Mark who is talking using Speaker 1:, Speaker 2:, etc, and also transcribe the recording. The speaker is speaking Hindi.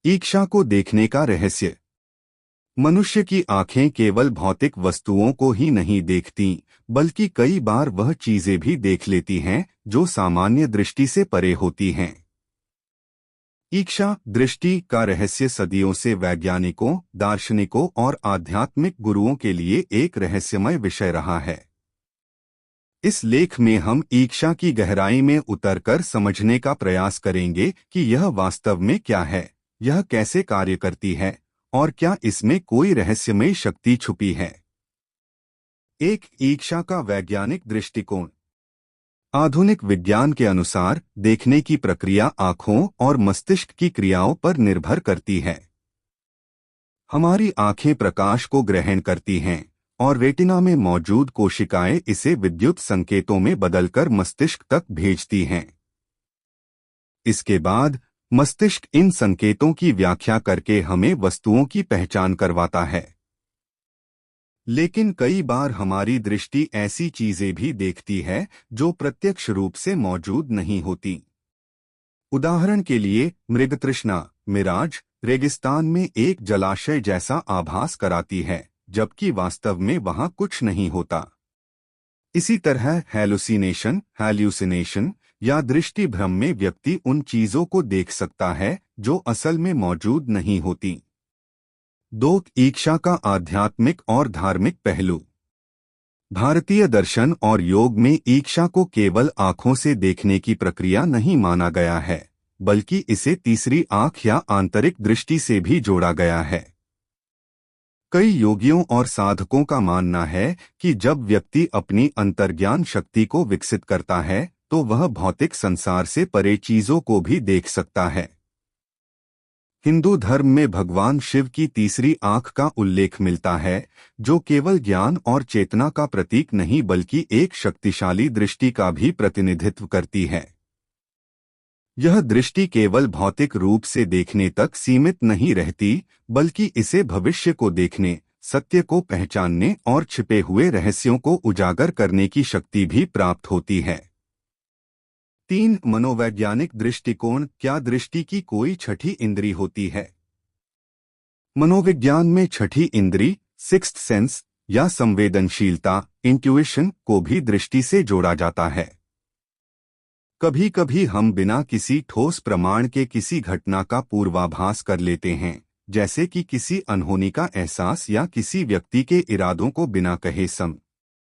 Speaker 1: ईक्षा को देखने का रहस्य। मनुष्य की आंखें केवल भौतिक वस्तुओं को ही नहीं देखती, बल्कि कई बार वह चीजें भी देख लेती हैं जो सामान्य दृष्टि से परे होती हैं। ईक्षा दृष्टि का रहस्य सदियों से वैज्ञानिकों, दार्शनिकों और आध्यात्मिक गुरुओं के लिए एक रहस्यमय विषय रहा है। इस लेख में हम ईक्षा की गहराई में उतरकर समझने का प्रयास करेंगे कि यह वास्तव में क्या है, यह कैसे कार्य करती है और क्या इसमें कोई रहस्यमय शक्ति छुपी है। एक ईक्षा का वैज्ञानिक दृष्टिकोण। आधुनिक विज्ञान के अनुसार देखने की प्रक्रिया आंखों और मस्तिष्क की क्रियाओं पर निर्भर करती है। हमारी आंखें प्रकाश को ग्रहण करती हैं और रेटिना में मौजूद कोशिकाएं इसे विद्युत संकेतों में बदलकर मस्तिष्क तक भेजती हैं। इसके बाद मस्तिष्क इन संकेतों की व्याख्या करके हमें वस्तुओं की पहचान करवाता है। लेकिन कई बार हमारी दृष्टि ऐसी चीजें भी देखती है जो प्रत्यक्ष रूप से मौजूद नहीं होती। उदाहरण के लिए मृगतृष्णा, मिराज, रेगिस्तान में एक जलाशय जैसा आभास कराती है, जबकि वास्तव में वहां कुछ नहीं होता। इसी तरह हैलुसिनेशन या दृष्टि भ्रम में व्यक्ति उन चीजों को देख सकता है जो असल में मौजूद नहीं होती। 2. ईक्षा का आध्यात्मिक और धार्मिक पहलू। भारतीय दर्शन और योग में ईक्षा को केवल आंखों से देखने की प्रक्रिया नहीं माना गया है, बल्कि इसे तीसरी आंख या आंतरिक दृष्टि से भी जोड़ा गया है। कई योगियों और साधकों का मानना है कि जब व्यक्ति अपनी अंतर्ज्ञान शक्ति को विकसित करता है तो वह भौतिक संसार से परे चीजों को भी देख सकता है। हिंदू धर्म में भगवान शिव की तीसरी आंख का उल्लेख मिलता है, जो केवल ज्ञान और चेतना का प्रतीक नहीं बल्कि एक शक्तिशाली दृष्टि का भी प्रतिनिधित्व करती है। यह दृष्टि केवल भौतिक रूप से देखने तक सीमित नहीं रहती, बल्कि इसे भविष्य को देखने, सत्य को पहचानने और छिपे हुए रहस्यों को उजागर करने की शक्ति भी प्राप्त होती है। 3. मनोवैज्ञानिक दृष्टिकोण। क्या दृष्टि की कोई छठी इंद्री होती है? मनोविज्ञान में छठी इंद्री, सिक्स्थ सेंस या संवेदनशीलता, इंट्यूइशन को भी दृष्टि से जोड़ा जाता है। कभी कभी हम बिना किसी ठोस प्रमाण के किसी घटना का पूर्वाभास कर लेते हैं, जैसे कि किसी अनहोनी का एहसास या किसी व्यक्ति के इरादों को बिना कहे